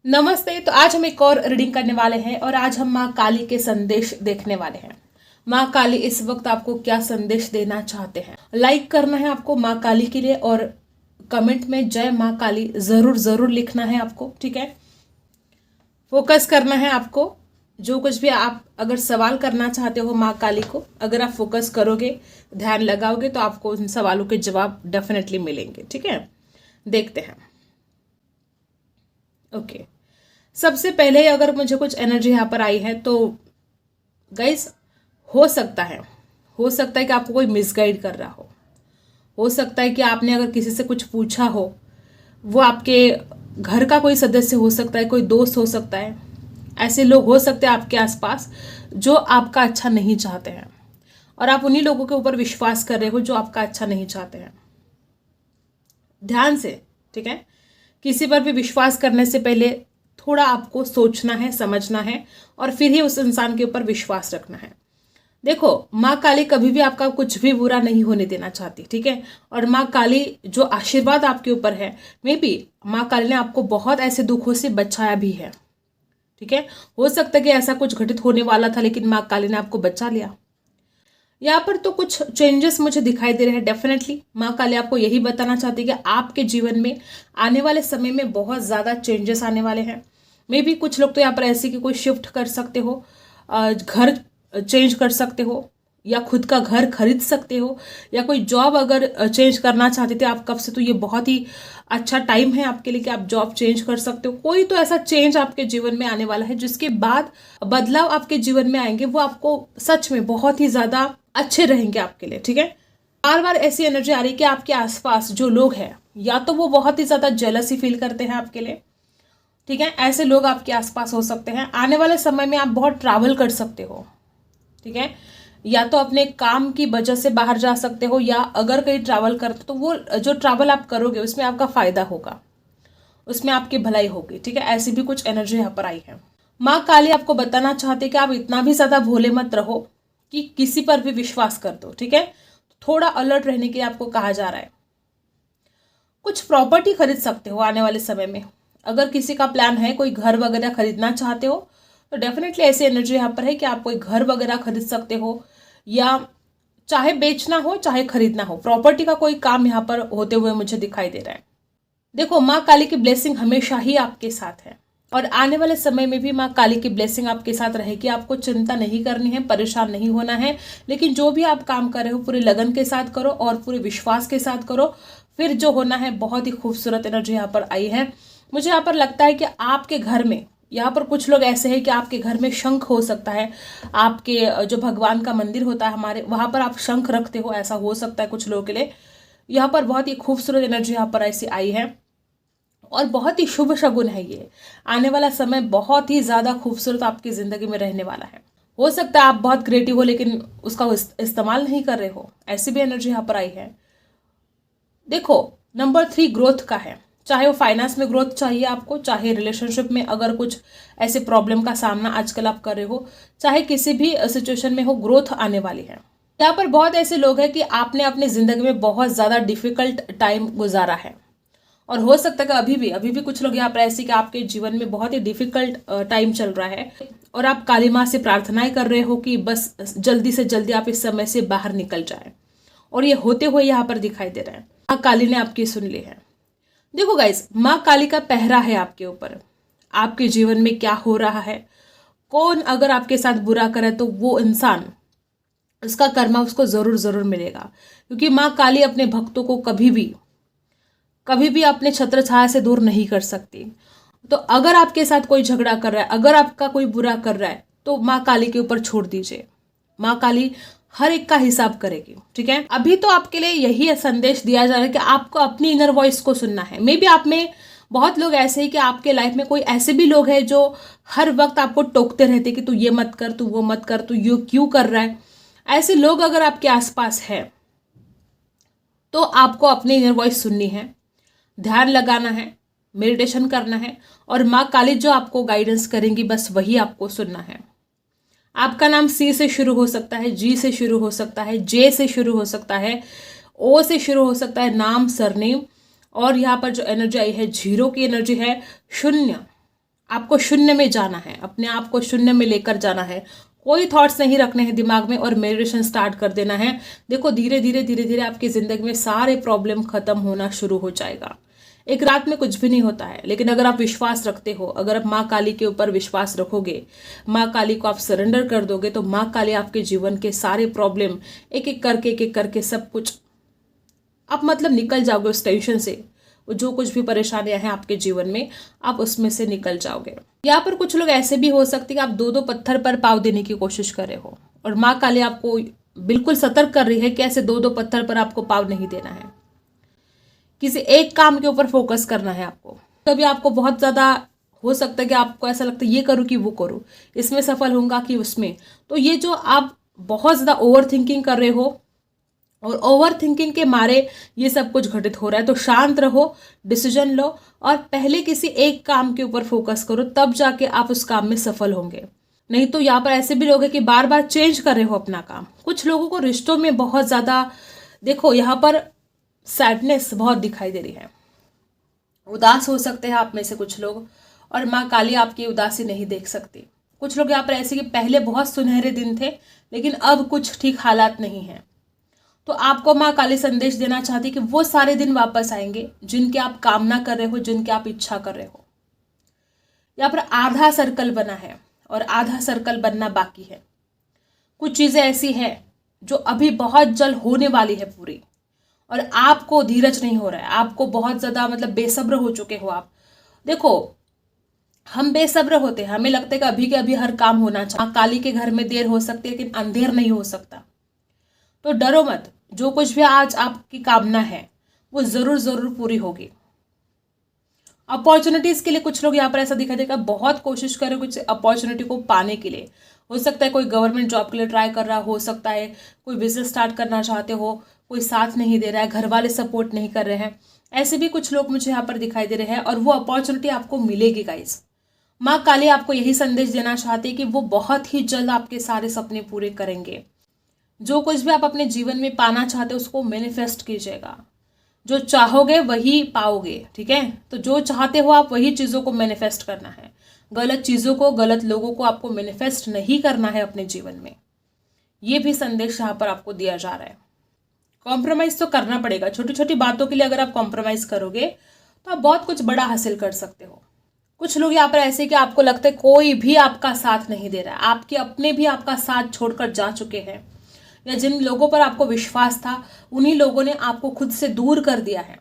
नमस्ते। तो आज हम एक और रीडिंग करने वाले हैं और आज हम माँ काली के संदेश देखने वाले हैं। माँ काली इस वक्त आपको क्या संदेश देना चाहते हैं। लाइक करना है आपको माँ काली के लिए और कमेंट में जय माँ काली जरूर जरूर लिखना है आपको, ठीक है। फोकस करना है आपको, जो कुछ भी आप अगर सवाल करना चाहते हो माँ काली को, अगर आप फोकस करोगे, ध्यान लगाओगे तो आपको उन सवालों के जवाब डेफिनेटली मिलेंगे, ठीक है। देखते हैं। ओके, सबसे पहले अगर मुझे कुछ एनर्जी यहाँ पर आई है तो गाइस हो सकता है कि आपको कोई मिसगाइड कर रहा हो सकता है कि आपने अगर किसी से कुछ पूछा हो, वो आपके घर का कोई सदस्य हो सकता है, कोई दोस्त हो सकता है। ऐसे लोग हो सकते हैं आपके आसपास जो आपका अच्छा नहीं चाहते हैं और आप उन्हीं लोगों के ऊपर विश्वास कर रहे हो जो आपका अच्छा नहीं चाहते हैं। ध्यान से, ठीक है। किसी पर भी विश्वास करने से पहले थोड़ा आपको सोचना है, समझना है और फिर ही उस इंसान के ऊपर विश्वास रखना है। देखो, माँ काली कभी भी आपका कुछ भी बुरा नहीं होने देना चाहती, ठीक है। और माँ काली जो आशीर्वाद आपके ऊपर है, मे बी माँ काली ने आपको बहुत ऐसे दुखों से बचाया भी है, ठीक है। हो सकता है कि ऐसा कुछ घटित होने वाला था लेकिन माँ काली ने आपको बचा लिया। यहाँ पर तो कुछ चेंजेस मुझे दिखाई दे रहे हैं। डेफिनेटली माँ काली आपको यही बताना चाहती है कि आपके जीवन में आने वाले समय में बहुत ज़्यादा चेंजेस आने वाले हैं। मे बी कुछ लोग तो यहाँ पर ऐसे कि कोई शिफ्ट कर सकते हो, घर चेंज कर सकते हो, या खुद का घर खरीद सकते हो, या कोई जॉब अगर चेंज करना चाहते थे आप कब से, तो ये बहुत ही अच्छा टाइम है आपके लिए कि आप जॉब चेंज कर सकते हो। कोई तो ऐसा चेंज आपके जीवन में आने वाला है जिसके बाद बदलाव आपके जीवन में आएंगे, वो आपको सच में बहुत ही ज्यादा अच्छे रहेंगे आपके लिए, ठीक है। बार बार ऐसी एनर्जी आ रही है कि आपके आसपास जो लोग हैं, या तो वो बहुत ही ज्यादा जेलसी फील करते हैं आपके लिए, ठीक है। ऐसे लोग आपके आसपास हो सकते हैं। आने वाले समय में आप बहुत ट्रैवल कर सकते हो, ठीक है। या तो अपने काम की वजह से बाहर जा सकते हो, या अगर कहीं ट्रैवल करते तो वो जो ट्रैवल आप करोगे उसमें आपका फायदा होगा, उसमें आपकी भलाई होगी, ठीक है। ऐसी भी कुछ एनर्जी यहाँ पर आई है। माँ काली आपको बताना चाहते कि आप इतना भी ज्यादा भोले मत रहो कि किसी पर भी विश्वास कर दो, ठीक है। थोड़ा अलर्ट रहने के लिए आपको कहा जा रहा है। कुछ प्रॉपर्टी खरीद सकते हो आने वाले समय में। अगर किसी का प्लान है, कोई घर वगैरह खरीदना चाहते हो, तो डेफिनेटली ऐसी एनर्जी यहाँ पर है कि आप कोई घर वगैरह खरीद सकते हो, या चाहे बेचना हो चाहे खरीदना हो, प्रॉपर्टी का कोई काम यहाँ पर होते हुए मुझे दिखाई दे रहा है। देखो, माँ काली की ब्लेसिंग हमेशा ही आपके साथ है और आने वाले समय में भी माँ काली की ब्लेसिंग आपके साथ रहेगी। आपको चिंता नहीं करनी है, परेशान नहीं होना है, लेकिन जो भी आप काम कर रहे हो पूरे लगन के साथ करो और पूरे विश्वास के साथ करो, फिर जो होना है। बहुत ही खूबसूरत एनर्जी यहाँ पर आई है। मुझे यहाँ पर लगता है कि आपके घर में, यहाँ पर कुछ लोग ऐसे हैं कि आपके घर में शंख हो सकता है। आपके जो भगवान का मंदिर होता है हमारे, वहां पर आप शंख रखते हो, ऐसा हो सकता है कुछ लोगों के लिए। यहाँ पर बहुत ही खूबसूरत एनर्जी यहाँ पर ऐसी आई है और बहुत ही शुभ शगुन है ये। आने वाला समय बहुत ही ज्यादा खूबसूरत आपकी जिंदगी में रहने वाला है। हो सकता है आप बहुत क्रिएटिव हो लेकिन उसका इस्तेमाल नहीं कर रहे हो, ऐसी भी एनर्जी यहाँ पर आई है। देखो, नंबर 3 ग्रोथ का है। चाहे वो फाइनेंस में ग्रोथ चाहिए आपको, चाहे रिलेशनशिप में अगर कुछ ऐसे प्रॉब्लम का सामना आजकल आप कर रहे हो, चाहे किसी भी सिचुएशन में हो, ग्रोथ आने वाली है। यहाँ पर बहुत ऐसे लोग हैं कि आपने अपनी जिंदगी में बहुत ज्यादा डिफिकल्ट टाइम गुजारा है और हो सकता है कि अभी भी कुछ लोग यहाँ पर ऐसे कि आपके जीवन में बहुत ही डिफिकल्ट टाइम चल रहा है और आप काली माँ से प्रार्थनाएं कर रहे हो कि बस जल्दी से जल्दी आप इस समय से बाहर निकल जाए, और ये होते हुए यहाँ पर दिखाई दे रहा है। माँ काली ने आपकी सुन ली है। देखो गाइस, माँ काली का पहरा है आपके ऊपर। आपके जीवन में क्या हो रहा है, कौन अगर आपके साथ बुरा करे तो वो इंसान, उसका कर्मा उसको जरूर जरूर मिलेगा, क्योंकि माँ काली अपने भक्तों को कभी भी अपने छत्र छाया से दूर नहीं कर सकती। तो अगर आपके साथ कोई झगड़ा कर रहा है, अगर आपका कोई बुरा कर रहा है, तो माँ काली के ऊपर छोड़ दीजिए। माँ काली हर एक का हिसाब करेगी, ठीक है। अभी तो आपके लिए यही संदेश दिया जा रहा है कि आपको अपनी इनर वॉइस को सुनना है। मे बी आप में बहुत लोग ऐसे ही कि आपके लाइफ में कोई ऐसे भी लोग हैं जो हर वक्त आपको टोकते रहते कि तू ये मत कर, तू वो मत कर, तू ये क्यों कर रहा है। ऐसे लोग अगर आपके आसपास है तो आपको अपनी इनर वॉइस सुननी है, ध्यान लगाना है, मेडिटेशन करना है, और माँ काली जो आपको गाइडेंस करेंगी बस वही आपको सुनना है। आपका नाम सी से शुरू हो सकता है, जी से शुरू हो सकता है, जे से शुरू हो सकता है, ओ से शुरू हो सकता है, नाम, सरनेम। और यहाँ पर जो एनर्जी आई है, जीरो की एनर्जी है, शून्य, आपको शून्य में जाना है, अपने आप को शून्य में लेकर जाना है, कोई थॉट्स नहीं रखने हैं दिमाग में और मेडिटेशन स्टार्ट कर देना है। देखो धीरे धीरे धीरे धीरे आपकी ज़िंदगी में सारे प्रॉब्लम खत्म होना शुरू हो जाएगा। एक रात में कुछ भी नहीं होता है, लेकिन अगर आप विश्वास रखते हो, अगर आप माँ काली के ऊपर विश्वास रखोगे, माँ काली को आप सरेंडर कर दोगे, तो माँ काली आपके जीवन के सारे प्रॉब्लम एक एक करके सब कुछ आप मतलब निकल जाओगे उस टेंशन से। जो कुछ भी परेशानियां हैं आपके जीवन में, आप उसमें से निकल जाओगे। यहाँ पर कुछ लोग ऐसे भी हो सकते हैं कि आप दो दो पत्थर पर पाव देने की कोशिश कर रहे हो और माँ काली आपको बिल्कुल सतर्क कर रही है कि ऐसे दो दो पत्थर पर आपको पाव नहीं देना है। किसी एक काम के ऊपर फोकस करना है आपको। कभी आपको बहुत ज़्यादा हो सकता है कि आपको ऐसा लगता है ये करूँ कि वो करूँ, इसमें सफल होऊंगा कि उसमें। तो ये जो आप बहुत ज़्यादा ओवर थिंकिंग कर रहे हो और ओवर थिंकिंग के मारे ये सब कुछ घटित हो रहा है, तो शांत रहो, डिसीजन लो और पहले किसी एक काम के ऊपर फोकस करो, तब जाके आप उस काम में सफल होंगे। नहीं तो यहाँ पर ऐसे भी लोग हैं कि बार बार चेंज कर रहे हो अपना काम। कुछ लोगों को रिश्तों में बहुत ज़्यादा, देखो यहाँ पर सैडनेस बहुत दिखाई दे रही है, उदास हो सकते हैं आप में से कुछ लोग, और माँ काली आपकी उदासी नहीं देख सकती। कुछ लोग यहाँ पर ऐसे कि पहले बहुत सुनहरे दिन थे, लेकिन अब कुछ ठीक हालात नहीं हैं। तो आपको माँ काली संदेश देना चाहती है कि वो सारे दिन वापस आएंगे जिनकी आप कामना कर रहे हो, जिनकी आप इच्छा कर रहे हो। यहाँ पर आधा सर्कल बना है और आधा सर्कल बनना बाकी है। कुछ चीजें ऐसी है जो अभी बहुत जल्द होने वाली है पूरी, और आपको धीरज नहीं हो रहा है, आपको बहुत ज्यादा मतलब बेसब्र हो चुके हो आप। देखो हम बेसब्र होते हैं, हमें लगता है कि अभी के अभी हर काम होना चाहिए। माँ काली के घर में देर हो सकती है लेकिन अंधेर नहीं हो सकता। तो डरो मत, जो कुछ भी आज आपकी कामना है वो जरूर जरूर पूरी होगी। अपॉर्चुनिटीज के लिए कुछ लोग यहाँ पर ऐसा दिखाई देगा, बहुत कोशिश कर रहे हो कुछ अपॉर्चुनिटी को पाने के लिए। हो सकता है कोई गवर्नमेंट जॉब के लिए ट्राई कर रहा हो सकता है कोई बिजनेस स्टार्ट करना चाहते हो, कोई साथ नहीं दे रहा है, घर वाले सपोर्ट नहीं कर रहे हैं, ऐसे भी कुछ लोग मुझे यहाँ पर दिखाई दे रहे हैं और वो अपॉर्चुनिटी आपको मिलेगी गाइस। माँ काली आपको यही संदेश देना चाहती है कि वो बहुत ही जल्द आपके सारे सपने पूरे करेंगे। जो कुछ भी आप अपने जीवन में पाना चाहते हो उसको मैनिफेस्ट कीजिएगा। जो चाहोगे वही पाओगे, ठीक है। तो जो चाहते हो आप वही चीज़ों को मैनिफेस्ट करना है। गलत चीज़ों को, गलत लोगों को आपको मैनिफेस्ट नहीं करना है अपने जीवन में। ये भी संदेश यहाँ पर आपको दिया जा रहा है। कॉम्प्रोमाइज़ तो करना पड़ेगा। छोटी छोटी बातों के लिए अगर आप कॉम्प्रोमाइज़ करोगे तो आप बहुत कुछ बड़ा हासिल कर सकते हो। कुछ लोग यहाँ पर ऐसे कि आपको लगता है कोई भी आपका साथ नहीं दे रहा है, आपके अपने भी आपका साथ छोड़कर जा चुके हैं, या जिन लोगों पर आपको विश्वास था उन्हीं लोगों ने आपको खुद से दूर कर दिया है।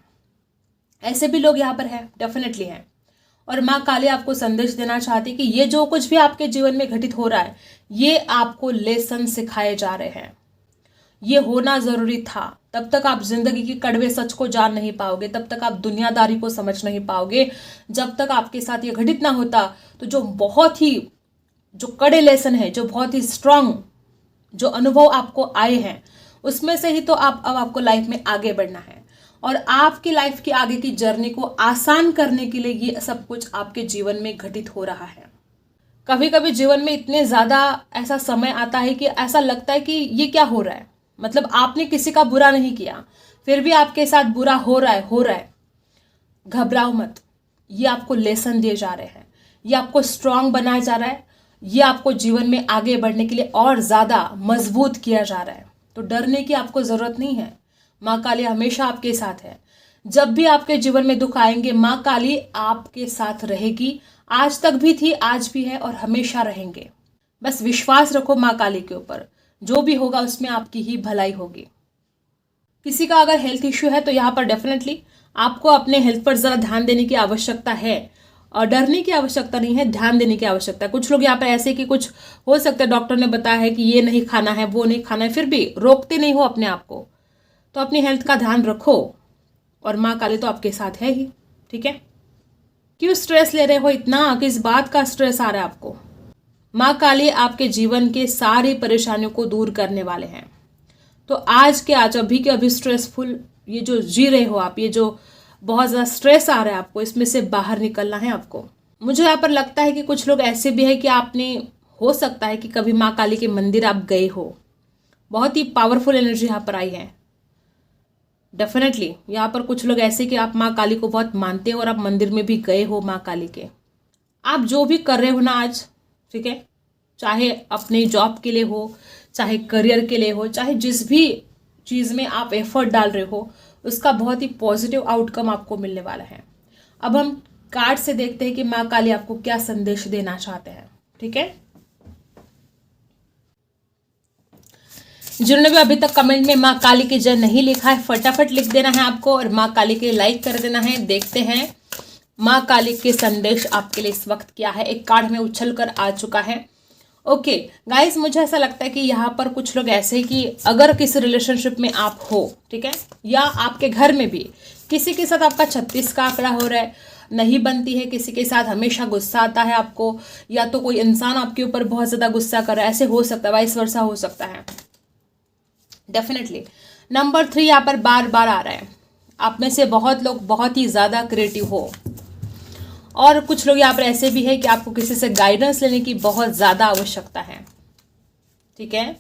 ऐसे भी लोग यहाँ पर हैं, डेफिनेटली हैं। और माँ काली आपको संदेश देना चाहती है कि ये जो कुछ भी आपके जीवन में घटित हो रहा है ये आपको लेसन सिखाए जा रहे हैं। ये होना जरूरी था। तब तक आप जिंदगी की कड़वे सच को जान नहीं पाओगे, तब तक आप दुनियादारी को समझ नहीं पाओगे। जब तक आपके साथ ये घटित ना होता तो जो कड़े लेसन है, जो बहुत ही स्ट्रांग जो अनुभव आपको आए हैं उसमें से ही तो अब आपको लाइफ में आगे बढ़ना है। और आपकी लाइफ की आगे की जर्नी को आसान करने के लिए ये सब कुछ आपके जीवन में घटित हो रहा है। कभी कभी जीवन में इतने ज़्यादा ऐसा समय आता है कि ऐसा लगता है कि ये क्या हो रहा है, मतलब आपने किसी का बुरा नहीं किया फिर भी आपके साथ बुरा हो रहा है। घबराओ मत, ये आपको लेसन दिए जा रहे हैं, ये आपको स्ट्रांग बनाया जा रहा है, ये आपको जीवन में आगे बढ़ने के लिए और ज़्यादा मजबूत किया जा रहा है। तो डरने की आपको ज़रूरत नहीं है। माँ काली हमेशा आपके साथ है। जब भी आपके जीवन में दुख आएंगे माँ काली आपके साथ रहेगी। आज तक भी थी, आज भी है और हमेशा रहेंगे। बस विश्वास रखो माँ काली के ऊपर, जो भी होगा उसमें आपकी ही भलाई होगी। किसी का अगर हेल्थ इश्यू है तो यहाँ पर डेफिनेटली आपको अपने हेल्थ पर ज़रा ध्यान देने की आवश्यकता है और डरने की आवश्यकता नहीं है, ध्यान देने की आवश्यकता है। कुछ लोग यहाँ पर ऐसे कि कुछ हो सकता है डॉक्टर ने बताया है कि ये नहीं खाना है, वो नहीं खाना है, फिर भी रोकते नहीं हो अपने आप को। तो अपनी हेल्थ का ध्यान रखो और माँ काली तो आपके साथ है ही, ठीक है। क्यों स्ट्रेस ले रहे हो इतना, किस बात का स्ट्रेस आ रहा है आपको? माँ काली आपके जीवन के सारी परेशानियों को दूर करने वाले हैं। तो आज के आज, अभी के अभी स्ट्रेसफुल ये जो जी रहे हो आप, ये जो बहुत ज़्यादा स्ट्रेस आ रहा है आपको, इसमें से बाहर निकलना है आपको। मुझे यहाँ पर लगता है कि कुछ लोग ऐसे भी है कि आपने, हो सकता है कि कभी माँ काली के मंदिर आप गए हो। बहुत ही पावरफुल एनर्जी यहाँ पर आई है। डेफिनेटली यहाँ पर कुछ लोग ऐसे कि आप माँ काली को बहुत मानते हो और आप मंदिर में भी गए हो माँ काली के। आप जो भी कर रहे हो ना आज, ठीक है, चाहे अपने जॉब के लिए हो, चाहे करियर के लिए हो, चाहे जिस भी चीज़ में आप एफर्ट डाल रहे हो, उसका बहुत ही पॉजिटिव आउटकम आपको मिलने वाला है। अब हम कार्ड से देखते हैं कि माँ काली आपको क्या संदेश देना चाहते हैं। ठीक है, जिन्होंने भी अभी तक कमेंट में माँ काली की जय नहीं लिखा है, फटाफट लिख देना है आपको और माँ काली के लाइक कर देना है। देखते हैं माँ काली के संदेश आपके लिए इस वक्त क्या है। एक कार्ड में उछल कर आ चुका है। ओके गाइस, मुझे ऐसा लगता है कि यहाँ पर कुछ लोग ऐसे कि अगर किसी रिलेशनशिप में आप हो, ठीक है, या आपके घर में भी किसी के साथ आपका 36 का आंकड़ा हो रहा है, नहीं बनती है किसी के साथ, हमेशा गुस्सा आता है आपको, या तो कोई इंसान आपके ऊपर बहुत ज़्यादा गुस्सा कर रहा है, ऐसे हो सकता है, वाइस वर्सा हो सकता है डेफिनेटली। नंबर 3 यहाँ पर बार बार आ रहा है। आप में से बहुत लोग बहुत ही ज़्यादा क्रिएटिव हो, और कुछ लोग यहाँ पर ऐसे भी है कि आपको किसी से गाइडेंस लेने की बहुत ज़्यादा आवश्यकता है। ठीक है,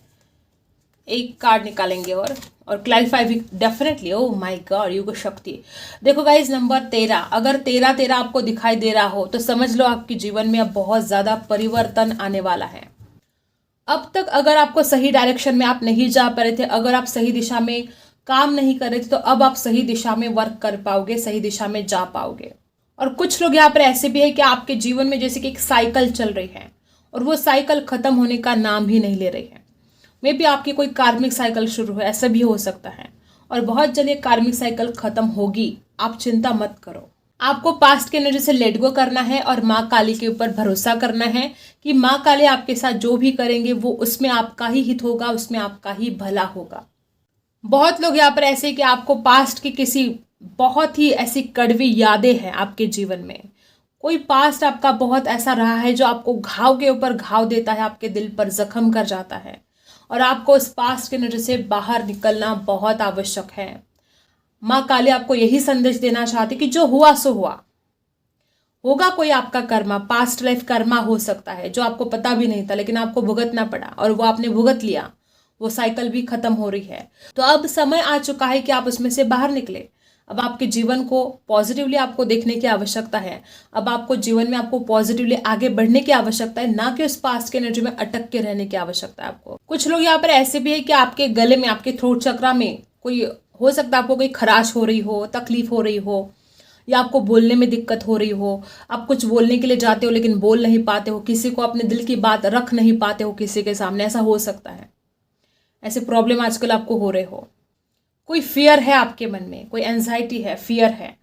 एक कार्ड निकालेंगे और क्लैरिफाई भी डेफिनेटली। ओह माय गॉड, युग शक्ति। देखो गाइज, नंबर 13, अगर 13 आपको दिखाई दे रहा हो तो समझ लो आपके जीवन में अब बहुत ज़्यादा परिवर्तन आने वाला है। अब तक अगर आपको सही डायरेक्शन में आप नहीं जा पा रहे थे, अगर आप सही दिशा में काम नहीं कर रहे थे, तो अब आप सही दिशा में वर्क कर पाओगे, सही दिशा में जा पाओगे। और कुछ लोग यहाँ पर ऐसे भी है कि आपके जीवन में जैसे कि एक साइकिल चल रही है और वो साइकिल खत्म होने का नाम ही नहीं ले रही है। मे बी आपकी कोई कार्मिक साइकिल शुरू हो, ऐसा भी हो सकता है, और बहुत जल्द ये कार्मिक साइकिल खत्म होगी। आप चिंता मत करो। आपको पास्ट के एनर्जी से लेट गो करना है और माँ काली के ऊपर भरोसा करना है कि माँ काली आपके साथ जो भी करेंगे वो उसमें आपका ही हित होगा, उसमें आपका ही भला होगा। बहुत लोग यहाँ पर ऐसे कि आपको पास्ट की किसी बहुत ही ऐसी कड़वी यादें हैं आपके जीवन में, कोई पास्ट आपका बहुत ऐसा रहा है जो आपको घाव के ऊपर घाव देता है, आपके दिल पर जख्म कर जाता है, और आपको इस पास्ट के एनर्जी से बाहर निकलना बहुत आवश्यक है। माँ काली आपको यही संदेश देना चाहती कि जो हुआ सो हुआ, होगा कोई आपका कर्मा, पास्ट लाइफ कर्मा हो सकता है जो आपको पता भी नहीं था लेकिन आपको भुगतना पड़ा और वो आपने भुगत लिया, वो साइकिल भी खत्म हो रही है। तो अब समय आ चुका है कि आप उसमें से बाहर निकले। अब आपके जीवन को पॉजिटिवली आपको देखने की आवश्यकता है। अब आपको जीवन में आपको पॉजिटिवली आगे बढ़ने की आवश्यकता है, ना कि उस पास्ट के एनर्जी में अटक के रहने की आवश्यकता है आपको। कुछ लोग यहाँ पर ऐसे भी है कि आपके गले में, आपके थ्रोट चक्रा में कोई हो सकता है आपको कोई खराश हो रही हो, तकलीफ हो रही हो, या आपको बोलने में दिक्कत हो रही हो। आप कुछ बोलने के लिए जाते हो लेकिन बोल नहीं पाते हो, किसी को अपने दिल की बात रख नहीं पाते हो किसी के सामने, ऐसा हो सकता है। ऐसे प्रॉब्लम आजकल आपको हो रहे हो। कोई फियर है आपके मन में, कोई एंजाइटी है, फियर है,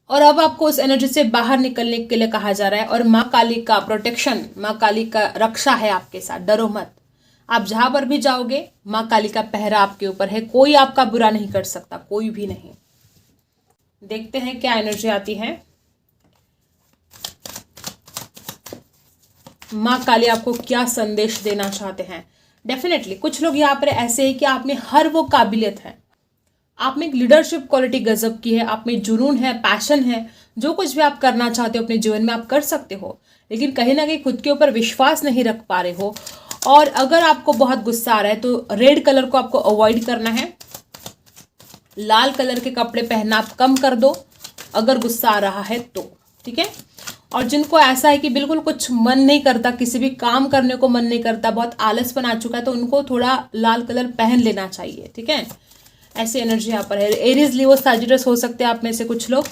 और अब आपको उस एनर्जी से बाहर निकलने के लिए कहा जा रहा है। और माँ काली का प्रोटेक्शन, माँ काली का रक्षा है आपके साथ, डरो मत। आप जहां पर भी जाओगे माँ काली का पहरा आपके ऊपर है, कोई आपका बुरा नहीं कर सकता, कोई भी नहीं। देखते हैं क्या एनर्जी आती है। माँ काली आपको क्या संदेश देना चाहते हैं। डेफिनेटली कुछ लोग यहाँ पर ऐसे हैं कि आप में हर वो काबिलियत है, आप में एक लीडरशिप क्वालिटी गजब की है, आप में जुनून है, पैशन है, जो कुछ भी आप करना चाहते हो अपने जीवन में आप कर सकते हो, लेकिन कहीं ना कहीं खुद के ऊपर विश्वास नहीं रख पा रहे हो। और अगर आपको बहुत गुस्सा आ रहा है तो रेड कलर को आपको अवॉइड करना है, लाल कलर के कपड़े पहनना आप कम कर दो अगर गुस्सा आ रहा है तो, ठीक है। और जिनको ऐसा है कि बिल्कुल कुछ मन नहीं करता, किसी भी काम करने को मन नहीं करता, बहुत आलसपन आ चुका है, तो उनको थोड़ा लाल कलर पहन लेना चाहिए, ठीक है। ऐसी एनर्जी यहाँ पर है। एरीज, लियो, सजिटस हो सकते हैं आप में से कुछ लोग।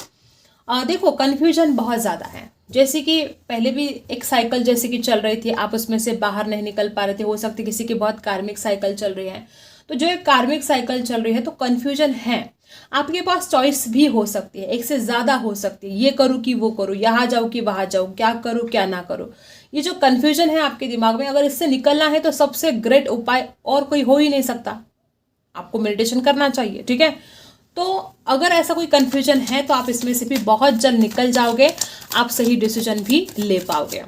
देखो कन्फ्यूजन बहुत ज़्यादा है, जैसे कि पहले भी एक साइकिल जैसे कि चल रही थी, आप उसमें से बाहर नहीं निकल पा रहे थे। हो सकती किसी की बहुत कार्मिक साइकिल चल रही है, तो जो एक कार्मिक साइकिल चल रही है तो कन्फ्यूजन है। आपके पास चॉइस भी हो सकती है, एक से ज़्यादा हो सकती है, ये करूँ कि वो करूँ, यहाँ जाऊँ कि वहाँ जाऊँ, क्या करूँ क्या ना करूँ। ये जो कन्फ्यूजन है आपके दिमाग में, अगर इससे निकलना है तो सबसे ग्रेट उपाय और कोई हो ही नहीं सकता, आपको मेडिटेशन करना चाहिए, ठीक है। तो अगर ऐसा कोई कंफ्यूजन है तो आप इसमें से भी बहुत जल्द निकल जाओगे, आप सही डिसीजन भी ले पाओगे।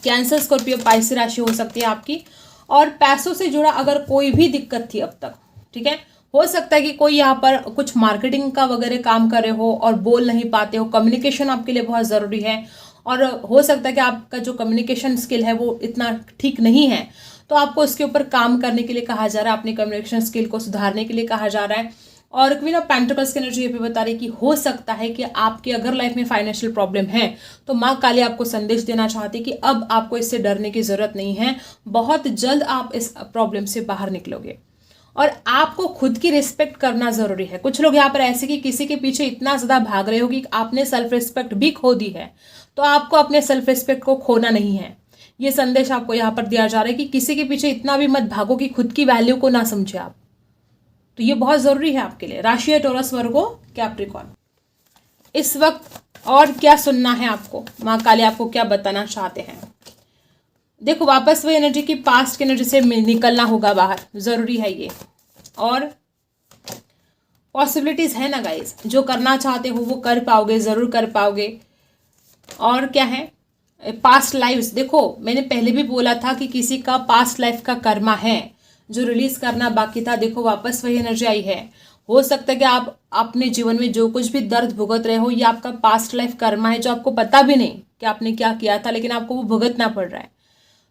कैंसर, स्कॉर्पियो, पाइसेस राशि हो सकती है आपकी। और पैसों से जुड़ा अगर कोई भी दिक्कत थी अब तक, ठीक है, हो सकता है कि कोई यहाँ पर कुछ मार्केटिंग का वगैरह काम कर रहे हो और बोल नहीं पाते हो, कम्युनिकेशन आपके लिए बहुत ज़रूरी है, और हो सकता है कि आपका जो कम्युनिकेशन स्किल है वो इतना ठीक नहीं है, तो आपको उसके ऊपर काम करने के लिए कहा जा रहा है, अपनी कम्युनिकेशन स्किल को सुधारने के लिए कहा जा रहा है। और क्वीन ऑफ पेंटिकल्स की एनर्जी ये भी बता रही कि हो सकता है कि आपके अगर लाइफ में फाइनेंशियल प्रॉब्लम है तो माँ काली आपको संदेश देना चाहती कि अब आपको इससे डरने की जरूरत नहीं है, बहुत जल्द आप इस प्रॉब्लम से बाहर निकलोगे। और आपको खुद की रिस्पेक्ट करना जरूरी है। कुछ लोग यहाँ पर ऐसे कि किसी के पीछे इतना ज्यादा भाग रहे हो कि आपने सेल्फ रिस्पेक्ट भी खो दी है, तो आपको अपने सेल्फ रिस्पेक्ट को खोना नहीं है। ये संदेश आपको यहाँ पर दिया जा रहा है कि किसी के पीछे इतना भी मत भागो कि खुद की वैल्यू को ना समझे आप। तो ये बहुत जरूरी है आपके लिए। राशि है टॉरस, वर्गो, कैप्रिकॉर्न। इस वक्त और क्या सुनना है आपको, माँ काली आपको क्या बताना चाहते हैं? देखो, वापस वही एनर्जी की पास्ट की एनर्जी से निकलना होगा बाहर, जरूरी है ये। और पॉसिबिलिटीज है ना गाइस, जो करना चाहते हो वो कर पाओगे, जरूर कर पाओगे। और क्या है, पास्ट लाइफ्स। देखो, मैंने पहले भी बोला था कि किसी का पास्ट लाइफ का कर्मा है जो रिलीज करना बाकी था। देखो, वापस वही एनर्जी आई है। हो सकता है कि आप अपने जीवन में जो कुछ भी दर्द भुगत रहे हो, ये आपका पास्ट लाइफ कर्मा है जो आपको पता भी नहीं कि आपने क्या किया था, लेकिन आपको वो भुगतना पड़ रहा है।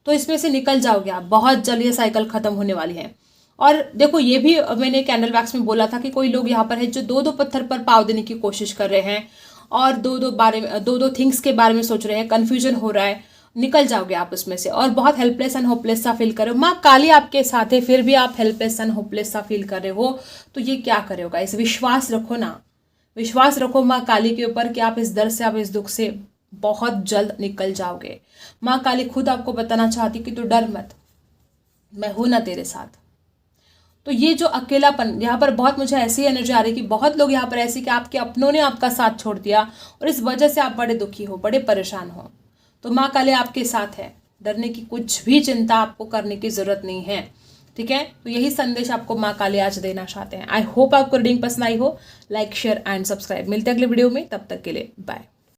तो इसमें से निकल जाओगे आप, बहुत जल्द ये साइकिल खत्म होने वाली है। और देखो, ये भी मैंने कैंडल वैक्स में बोला था कि कोई लोग यहाँ पर है जो दो दो पत्थर पर पाव देने की कोशिश कर रहे हैं और दो दो थिंग्स के बारे में सोच रहे हैं, कंफ्यूजन हो रहा है। निकल जाओगे आप उसमें से, और बहुत हेल्पलेस एंड होपलेस सा फील कर रहे हो। माँ काली आपके साथ है, फिर भी आप हेल्पलेस एंड होपलेस सा फील कर रहे हो, तो ये क्या करोगे? इस विश्वास रखो ना, विश्वास रखो माँ काली के ऊपर कि आप इस दर्द से, आप इस दुख से बहुत जल्द निकल जाओगे। माँ काली खुद आपको बताना चाहती कि तू डर मत, मैं हूं ना तेरे साथ। तो ये जो अकेलापन, यहाँ पर बहुत मुझे ऐसी एनर्जी आ रही कि बहुत लोग यहाँ पर ऐसी कि आपके अपनों ने आपका साथ छोड़ दिया और इस वजह से आप बड़े दुखी हो, बड़े परेशान हो। तो माँ काली आपके साथ है, डरने की कुछ भी चिंता आपको करने की जरूरत नहीं है। ठीक है, तो यही संदेश आपको माँ काली आज देना चाहते हैं। आई होप आपको रीडिंग पसंद आई हो। Like, share and subscribe. मिलते हैं अगले वीडियो में, तब तक के लिए बाय।